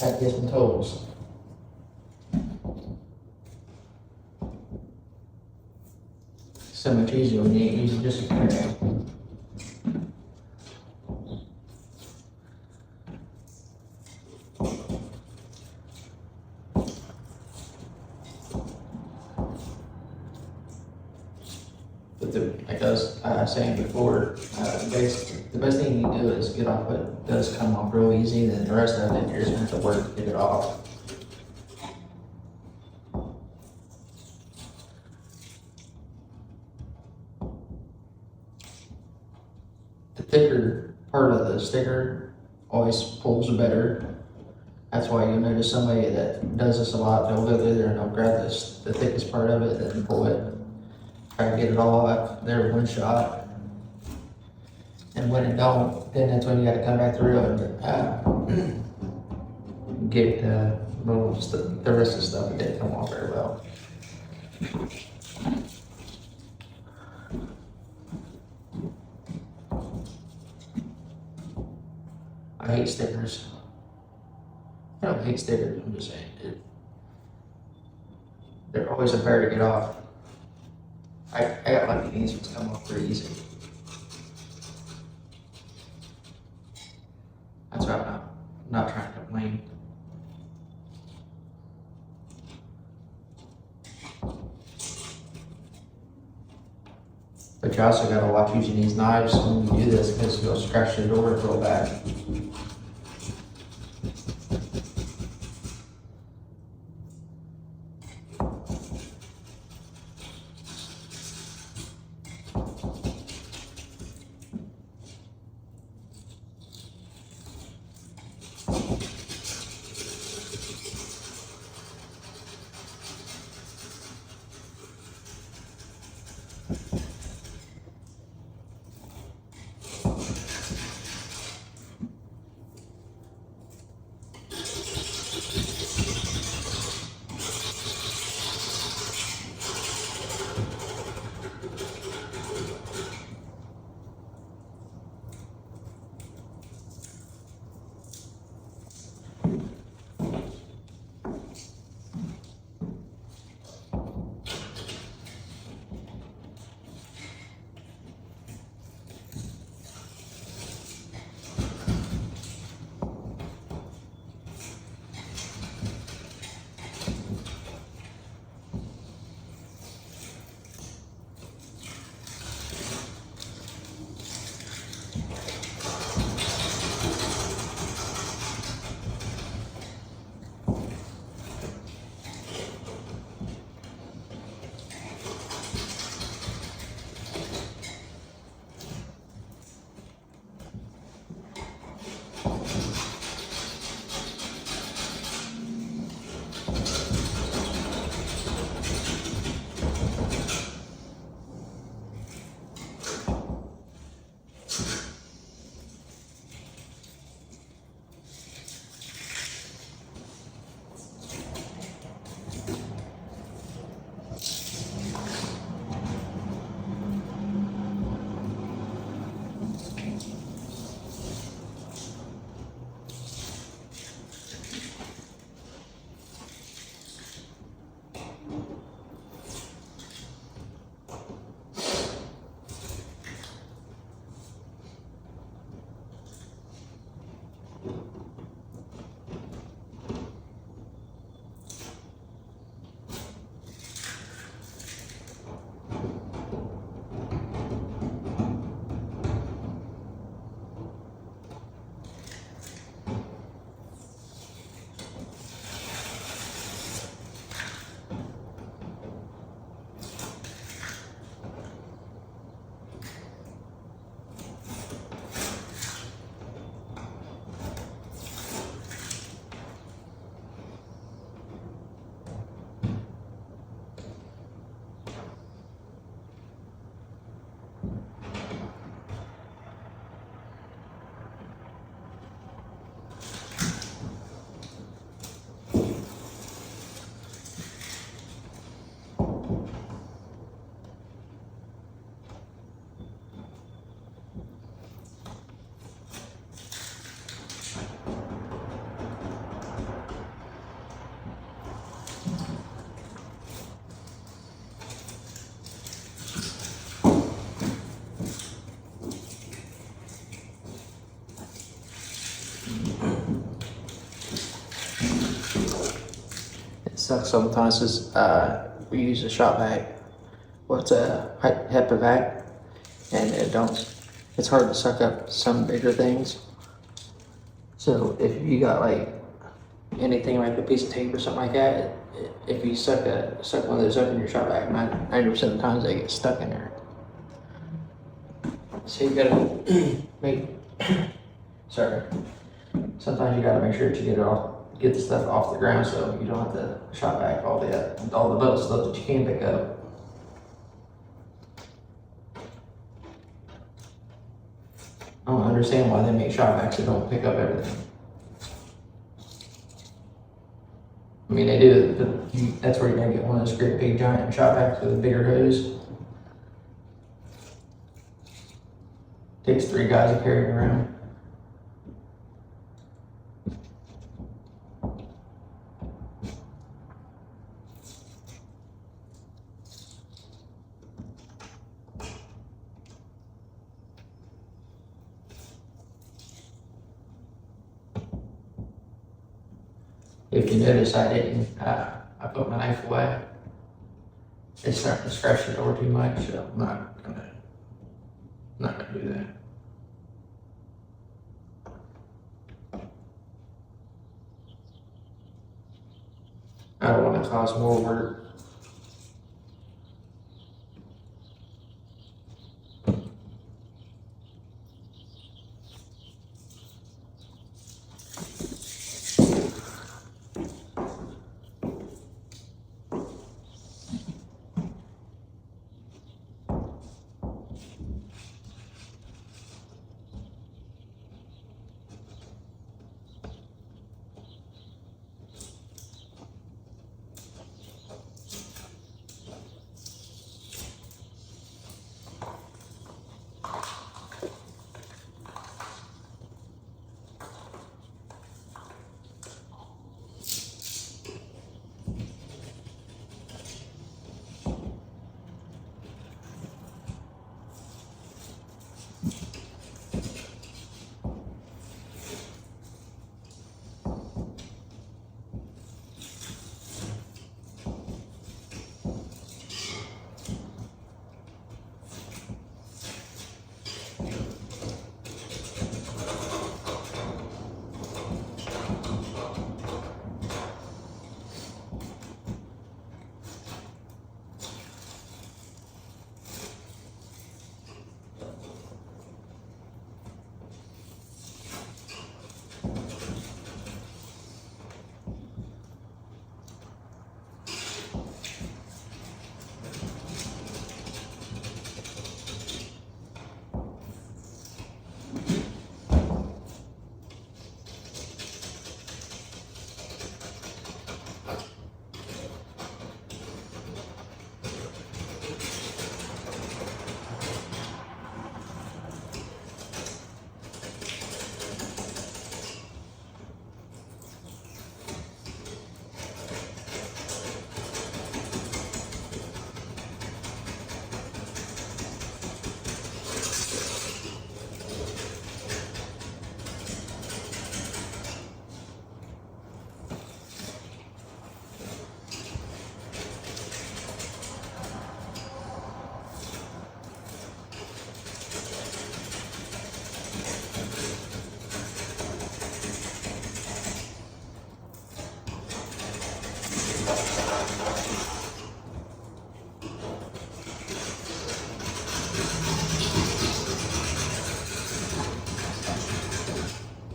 Had to get some tools. So much easier when you ain't using just a camera. But like I was saying before, the best thing you can do is get off what does come off real easy, then the rest of it, you're just gonna have to work to get it off. The thicker part of the sticker always pulls better. That's why you'll notice somebody that does this a lot, they'll go through there and they'll grab the thickest part of it and pull it. Try to get it all out there in one shot. And when it don't, then that's when you gotta come back through and get the rest of the stuff that didn't come off very well. I hate stickers. I don't hate stickers, I'm just saying, they're always a bear to get off. I got lucky, these ones come off pretty easy. That's why I'm not trying to complain. But you also gotta watch using these knives when you do this because you'll scratch the door real bad. sucks sometimes is we use a shop vac. Well, it's a HEPA vac, and it's hard to suck up some bigger things. So if you got like anything like a piece of tape or something like that, if you suck one of those up in your shop vac, 90% of the times they get stuck in there. So you gotta sorry. Sometimes you gotta make sure that you get the stuff off the ground so you don't have to shop vac all the little stuff that you can pick up. I don't understand why they make shop vacs that don't pick up everything. I mean, they do, but that's where you're gonna get one of those great big giant shop vacs with a bigger hose. Takes 3 guys to carry it around. If you notice, I put my knife away. It's starting to scratch the door too much, so I'm not gonna do that. I don't want to cause more work.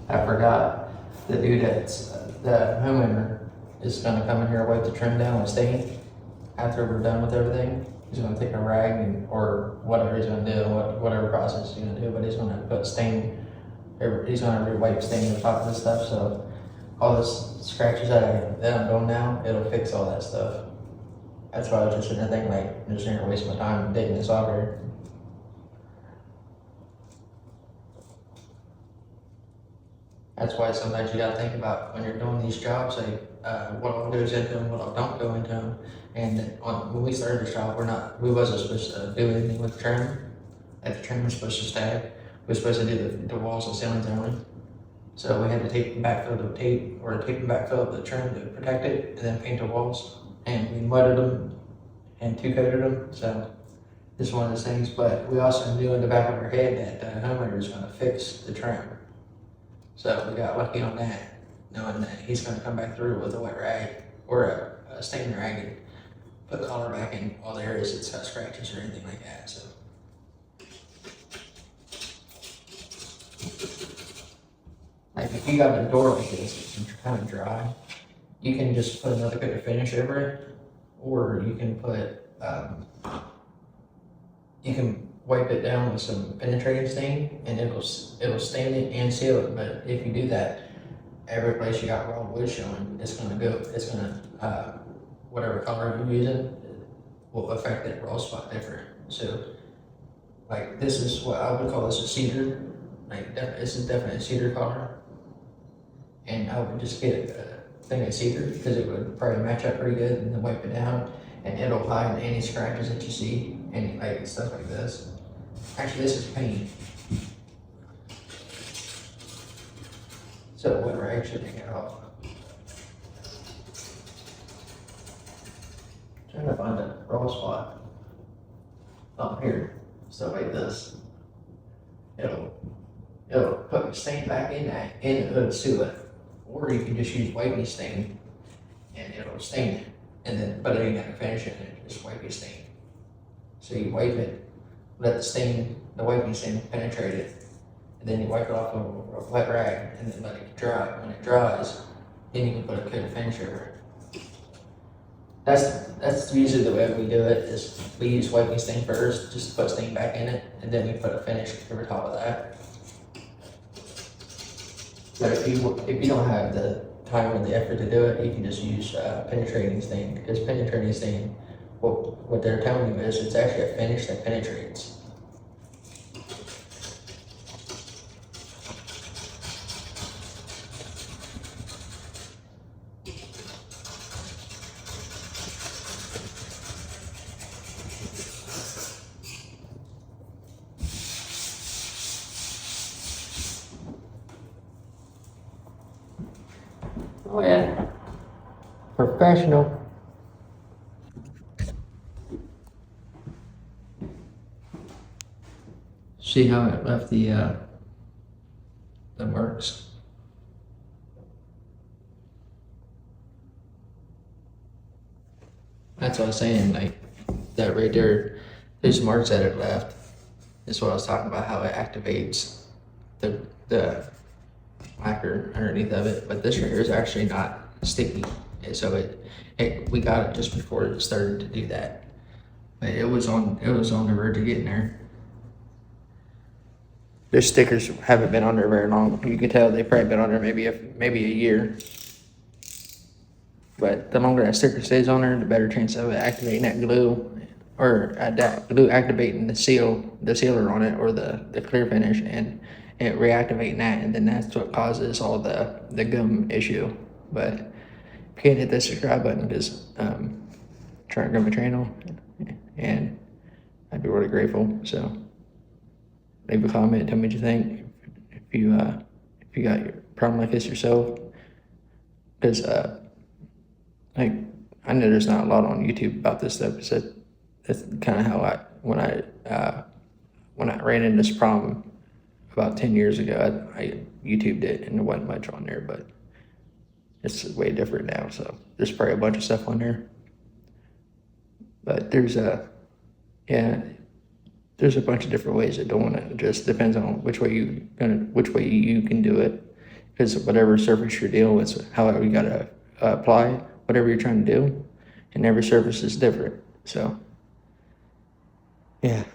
I forgot, the dude the homeowner is gonna come in here, wipe the trim down and stain. After we're done with everything, he's gonna take a rag or whatever he's gonna do, whatever process he's gonna do, but he's gonna put stain, he's gonna re-wipe stain on top of this stuff, so all this scratches that I'm doing now, it'll fix all that stuff. That's why I was just sitting there thinking, like, I'm just gonna waste my time digging this out here. That's why sometimes you gotta think about when you're doing these jobs, like what all goes into them, what all don't go into them. And when we started this job, we wasn't supposed to do anything with the trim. Like the trim was supposed to stay. We were supposed to do the walls and ceilings only. So we had to tape and backfill the tape, or tape and backfill the trim to protect it, and then paint the walls. And we mudded them and two-coated them, so this is one of those things. But we also knew in the back of our head that the homeowner was gonna fix the trim. So we got lucky on that, knowing that he's gonna come back through with a wet rag, or a stain rag, and put color back in all the areas it's got scratches or anything like that, so. Like if you got a door like this, it's kind of dry, you can just put another coat of finish over it, or you can put, you can wipe it down with some penetrating stain, and it'll stain it and seal it. But if you do that, every place you got raw wood showing, it's gonna whatever color you're using will affect that raw spot different. So, like this is what I would call this a cedar. Like this is definitely a cedar color. And I would just get a thing of cedar because it would probably match up pretty good, and then wipe it down, and it'll hide any scratches that you see, and like stuff like this. Actually, this is paint. So wet rag should take it off. Trying to find a raw spot. Up here, stuff like this. It'll put the stain back in that, and it'll seal it. Or you can just use wipey stain, and it'll stain it, and then, but it ain't gonna finish it, it's wipey stain. So you wipe it, let the wipey stain penetrate it, and then you wipe it off with a wet rag, and then let it dry. When it dries, then you can put a coat of finish over it. That's usually the way we do it, is we use wipey stain first, just to put stain back in it, and then we put a finish over top of that. But if you don't have the time or the effort to do it, you can just use penetrating stain. Because penetrating stain, what they're telling you is it's actually a finish that penetrates. Oh yeah, professional. See how it left the marks? That's what I was saying, like that right there, those marks that it left is what I was talking about, how it activates the lacquer underneath of it. But this right here is actually not sticky, and so we got it just before it started to do that. But it was on the verge of getting there. Their stickers haven't been on there very long. You can tell they've probably been on there maybe a year. But the longer that sticker stays on there, the better chance of it activating that glue, or that glue activating the sealer on it, or the clear finish, and it reactivating that, and then that's what causes all the gum issue. But if you can't hit that subscribe button, just try and grow my channel, and I'd be really grateful. So leave a comment, tell me what you think. If you got your problem like this yourself, because like I know there's not a lot on YouTube about this stuff. So that's kind of how when I ran into this problem about 10 years ago, I YouTubed it, and there wasn't much on there, but it's way different now. So there's probably a bunch of stuff on there, but there's a bunch of different ways of doing it. It just depends on which way you can do it, because whatever surface you're dealing with, however you gotta apply whatever you're trying to do, and every surface is different. So yeah,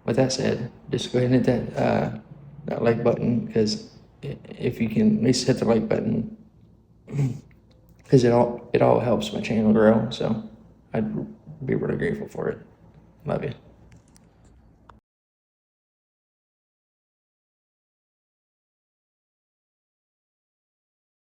with that said, just go ahead and hit that like button, because if you can at least hit the like button, because it all helps my channel grow. So I'd be really grateful for it. Love you.